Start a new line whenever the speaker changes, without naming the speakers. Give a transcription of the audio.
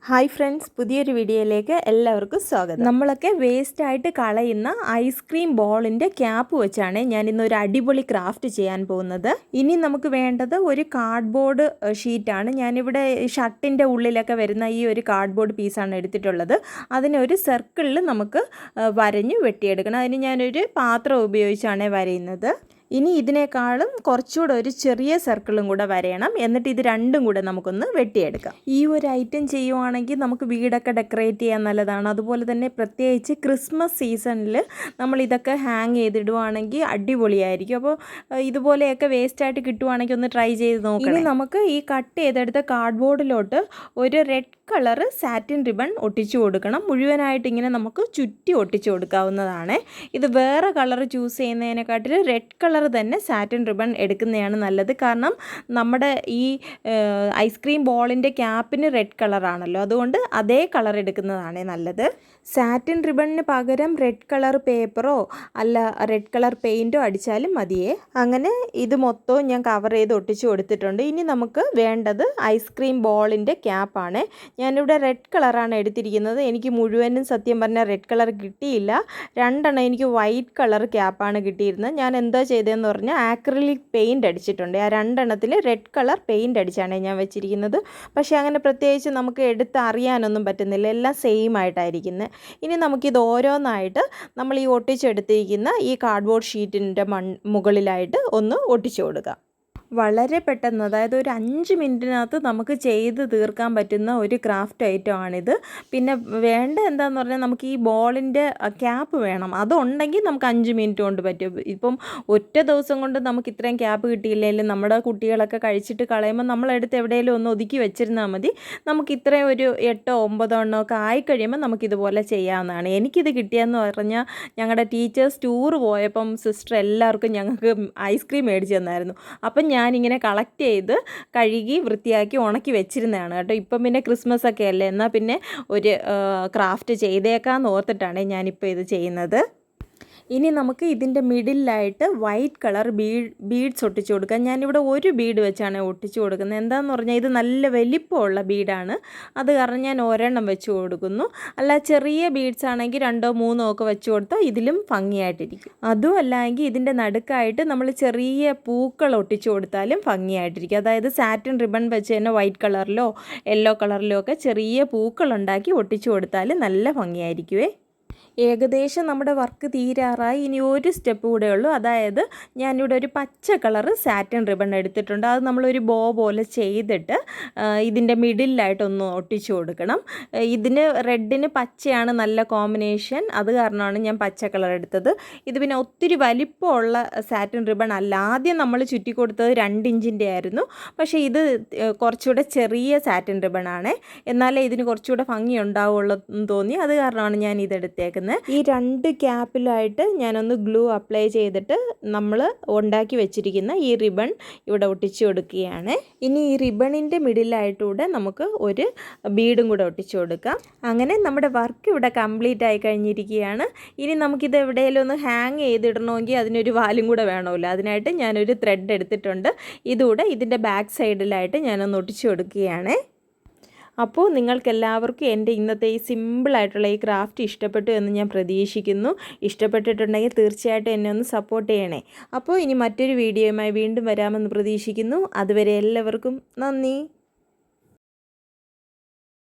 Hi friends, പുതിയൊരു വീഡിയോയിലേക്ക് എല്ലാവർക്കും സ്വാഗതം. നമ്മളൊക്കെ വേസ്റ്റായിട്ട് കളയുന്ന ഐസ്ക്രീം ബോളിൻ്റെ ക്യാപ്പ് വെച്ചാണ് ഞാൻ ഇന്നൊരു അടിപൊളി ക്രാഫ്റ്റ് ചെയ്യാൻ പോകുന്നത്. ഇനി നമുക്ക് വേണ്ടത് ഒരു കാർഡ്ബോർഡ് ഷീറ്റാണ്. ഞാനിവിടെ ഷർട്ടിൻ്റെ ഉള്ളിലൊക്കെ വരുന്ന ഈ ഒരു കാർഡ്ബോർഡ് പീസാണ് എടുത്തിട്ടുള്ളത്. അതിനൊരു സർക്കിളിൽ നമുക്ക് വരഞ്ഞ് വെട്ടിയെടുക്കണം. അതിന് ഞാനൊരു പാത്രം ഉപയോഗിച്ചാണ് വരയുന്നത്. ഇനി ഇതിനേക്കാളും കുറച്ചുകൂടെ ഒരു ചെറിയ സർക്കിളും കൂടെ വരയണം. എന്നിട്ട് ഇത് രണ്ടും കൂടെ നമുക്കൊന്ന് വെട്ടിയെടുക്കാം. ഈ ഒരു ഐറ്റം ചെയ്യുവാണെങ്കിൽ നമുക്ക് വീടൊക്കെ ഡെക്കറേറ്റ് ചെയ്യാൻ നല്ലതാണ്. അതുപോലെ തന്നെ പ്രത്യേകിച്ച് ക്രിസ്മസ് സീസണിൽ നമ്മൾ ഇതൊക്കെ ഹാങ് ചെയ്തിടുവാണെങ്കിൽ അടിപൊളിയായിരിക്കും. അപ്പോൾ ഇതുപോലെയൊക്കെ വേസ്റ്റായിട്ട് കിട്ടുവാണെങ്കിൽ ഒന്ന് ട്രൈ ചെയ്ത് നോക്കണം. ഇനി നമുക്ക് ഈ കട്ട് ചെയ്തെടുത്ത കാർഡ്ബോർഡിലോട്ട് ഒരു റെഡ് കളർ സാറ്റിൻ റിബൺ ഒട്ടിച്ചു കൊടുക്കണം. മുഴുവനായിട്ട് ഇങ്ങനെ നമുക്ക് ചുറ്റി ഒട്ടിച്ചു കൊടുക്കാവുന്നതാണ്. ഇത് വേറെ കളർ ചൂസ് ചെയ്യുന്നതിനെക്കാട്ടിൽ റെഡ് കളർ തന്നെ സാറ്റിൻ റിബൺ എടുക്കുന്നതാണ് നല്ലത്. കാരണം നമ്മുടെ ഈ ഐസ്ക്രീം ബോളിൻ്റെ ക്യാപ്പിന് റെഡ് കളറാണല്ലോ, അതുകൊണ്ട് അതേ കളർ എടുക്കുന്നതാണ് നല്ലത്. സാറ്റിൻ റിബണിന് പകരം റെഡ് കളർ പേപ്പറോ അല്ല റെഡ് കളർ പെയിൻറ്റോ അടിച്ചാലും മതിയേ. അങ്ങനെ ഇത് മൊത്തവും ഞാൻ കവർ ചെയ്ത് ഒട്ടിച്ചു കൊടുത്തിട്ടുണ്ട്. ഇനി നമുക്ക് വേണ്ടത് ഐസ്ക്രീം ബോളിൻ്റെ ക്യാപ്പാണ്. ഞാനിവിടെ റെഡ് കളറാണ് എടുത്തിരിക്കുന്നത്. എനിക്ക് മുഴുവനും സത്യം പറഞ്ഞാൽ റെഡ് കളർ കിട്ടിയില്ല. രണ്ടെണ്ണം എനിക്ക് വൈറ്റ് കളർ ക്യാപ്പാണ് കിട്ടിയിരുന്നത്. ഞാൻ എന്താ ചെയ്തതെന്ന് പറഞ്ഞാൽ ആക്രിലിക് പെയിൻറ്റ് അടിച്ചിട്ടുണ്ട്. ആ രണ്ടെണ്ണത്തിൽ റെഡ് കളർ പെയിൻറ്റ് അടിച്ചാണ് ഞാൻ വെച്ചിരിക്കുന്നത്. പക്ഷേ അങ്ങനെ പ്രത്യേകിച്ച് നമുക്ക് എടുത്ത് അറിയാനൊന്നും പറ്റുന്നില്ല, എല്ലാം സെയിം ആയിട്ടായിരിക്കുന്നത്. ഇനി നമുക്കിത് ഓരോന്നായിട്ട് നമ്മൾ ഈ ഒട്ടിച്ചെടുത്തിരിക്കുന്ന ഈ കാർഡ്ബോർഡ് ഷീറ്റിൻ്റെ മുകളിലായിട്ട് ഒന്ന് ഒട്ടിച്ചു കൊടുക്കാം. വളരെ പെട്ടെന്ന്, അതായത് ഒരു 5 മിനിറ്റിനകത്ത് നമുക്ക് ചെയ്ത് തീർക്കാൻ പറ്റുന്ന ഒരു ക്രാഫ്റ്റ് ഐറ്റം ആണിത്. പിന്നെ വേണ്ട എന്താണെന്ന് പറഞ്ഞാൽ നമുക്ക് ഈ ബോളിൻ്റെ ക്യാപ്പ് വേണം. അതുണ്ടെങ്കിൽ നമുക്ക് 5 മിനിറ്റ് കൊണ്ട് പറ്റും. ഇപ്പം ഒറ്റ ദിവസം കൊണ്ട് നമുക്ക് ഇത്രയും ക്യാപ്പ് കിട്ടിയില്ലെങ്കിലും നമ്മുടെ കുട്ടികളൊക്കെ കഴിച്ചിട്ട് കളയുമ്പോൾ നമ്മളെടുത്ത് എവിടെയെങ്കിലും ഒന്ന് ഒതുക്കി വെച്ചിരുന്നാൽ മതി. നമുക്ക് ഇത്രയും ഒരു 8 9 എണ്ണമൊക്കെ ആയിക്കഴിയുമ്പോൾ നമുക്കിതുപോലെ ചെയ്യാവുന്നതാണ്. എനിക്കിത് കിട്ടിയെന്ന് പറഞ്ഞാൽ ഞങ്ങളുടെ ടീച്ചേഴ്സ് ടൂർ പോയപ്പം സിസ്റ്റർ എല്ലാവർക്കും ഞങ്ങൾക്ക് ഐസ്ക്രീം മേടിച്ച് തന്നായിരുന്നു. അപ്പം ഞാനിങ്ങനെ കളക്ട് ചെയ്ത് കഴുകി വൃത്തിയാക്കി ഉണക്കി വെച്ചിരുന്നതാണ് കേട്ടോ. ഇപ്പം പിന്നെ ക്രിസ്മസ് ഒക്കെ അല്ലേ, എന്നാൽ പിന്നെ ഒരു ക്രാഫ്റ്റ് ചെയ്തേക്കാമെന്ന് ഓർത്തിട്ടാണ് ഞാനിപ്പോൾ ഇത് ചെയ്യുന്നത്. ഇനി നമുക്ക് ഇതിൻ്റെ മിഡിലായിട്ട് വൈറ്റ് കളർ ബീഡ്സ് ഒട്ടിച്ചു കൊടുക്കാം. ഞാനിവിടെ ഒരു ബീഡ് വെച്ചാണ് ഒട്ടിച്ചു കൊടുക്കുന്നത്. എന്താണെന്ന് പറഞ്ഞാൽ ഇത് നല്ല വലിപ്പമുള്ള ബീഡാണ്, അത് കാരണം ഞാൻ ഒരെണ്ണം വെച്ച് കൊടുക്കുന്നു. അല്ല ചെറിയ ബീഡ്സ് ആണെങ്കിൽ 2 3 ഒക്കെ വെച്ച് കൊടുത്താൽ ഇതിലും ഭംഗിയായിട്ടിരിക്കും. അതും അല്ലെങ്കിൽ ഇതിൻ്റെ നടുക്കായിട്ട് നമ്മൾ ചെറിയ പൂക്കൾ ഒട്ടിച്ചു കൊടുത്താലും ഭംഗിയായിട്ടിരിക്കും. അതായത് സാറ്റിൻ റിബൺ വെച്ച് തന്നെ വൈറ്റ് കളറിലോ യെല്ലോ കളറിലോ ഒക്കെ ചെറിയ പൂക്കളുണ്ടാക്കി ഒട്ടിച്ചു കൊടുത്താൽ നല്ല ഭംഗിയായിരിക്കുമേ. ഏകദേശം നമ്മുടെ വർക്ക് തീരാറായി. ഇനി ഒരു സ്റ്റെപ്പ് കൂടെ ഉള്ളൂ. അതായത് ഞാനിവിടെ ഒരു പച്ച കളറ് സാറ്റിൻ റിബൺ എടുത്തിട്ടുണ്ട്. അത് നമ്മളൊരു ബോ പോലെ ചെയ്തിട്ട് ഇതിൻ്റെ മിഡിലായിട്ടൊന്ന് ഒട്ടിച്ചു കൊടുക്കണം. ഇതിന് റെഡിന് പച്ചയാണ് നല്ല കോമ്പിനേഷൻ, അത് കാരണമാണ് ഞാൻ പച്ച കളർ എടുത്തത്. ഇത് പിന്നെ ഒത്തിരി വലിപ്പമുള്ള സാറ്റിൻ റിബൺ അല്ല. ആദ്യം നമ്മൾ ചുറ്റി കൊടുത്തത് 2 ഇഞ്ചിൻ്റെ ആയിരുന്നു. പക്ഷേ ഇത് കുറച്ചുകൂടെ ചെറിയ സാറ്റിൻ റിബൺ ആണ്. എന്നാലേ ഇതിന് കുറച്ചുകൂടെ ഭംഗി ഉണ്ടാവുള്ളൂ എന്ന് തോന്നി, അത് കാരണമാണ് ഞാൻ ഇതെടുത്തേക്കുന്നത്. ഈ 2 ക്യാപ്പിലായിട്ട് ഞാനൊന്ന് ഗ്ലൂ അപ്ലൈ ചെയ്തിട്ട് നമ്മൾ ഉണ്ടാക്കി വെച്ചിരിക്കുന്ന ഈ റിബൺ ഇവിടെ ഒട്ടിച്ചു കൊടുക്കുകയാണ്. ഇനി ഈ റിബണിൻ്റെ മിഡിലായിട്ടൂടെ നമുക്ക് ഒരു ബീഡും കൂടെ ഒട്ടിച്ചു കൊടുക്കാം. അങ്ങനെ നമ്മുടെ വർക്ക് ഇവിടെ കംപ്ലീറ്റ് ആയി കഴിഞ്ഞിരിക്കുകയാണ്. ഇനി നമുക്കിത് എവിടെയെങ്കിലും ഒന്ന് ഹാങ് ചെയ്തിടണമെങ്കിൽ അതിനൊരു വാലും കൂടെ വേണമല്ലോ. അതിനായിട്ട് ഞാനൊരു ത്രെഡ് എടുത്തിട്ടുണ്ട്. ഇതുകൂടെ ഇതിൻ്റെ ബാക്ക് സൈഡിലായിട്ട് ഞാനൊന്ന് ഒട്ടിച്ചു കൊടുക്കുകയാണ്. അപ്പോൾ നിങ്ങൾക്കെല്ലാവർക്കും എൻ്റെ ഇന്നത്തെ ഈ സിമ്പിളായിട്ടുള്ള ഈ ക്രാഫ്റ്റ് ഇഷ്ടപ്പെട്ടു എന്ന് ഞാൻ പ്രതീക്ഷിക്കുന്നു. ഇഷ്ടപ്പെട്ടിട്ടുണ്ടെങ്കിൽ തീർച്ചയായിട്ടും എന്നെ ഒന്ന് സപ്പോർട്ട് ചെയ്യണേ. അപ്പോൾ ഇനി മറ്റൊരു വീഡിയോയുമായി വീണ്ടും വരാമെന്ന് പ്രതീക്ഷിക്കുന്നു. അതുവരെ എല്ലാവർക്കും നന്ദി.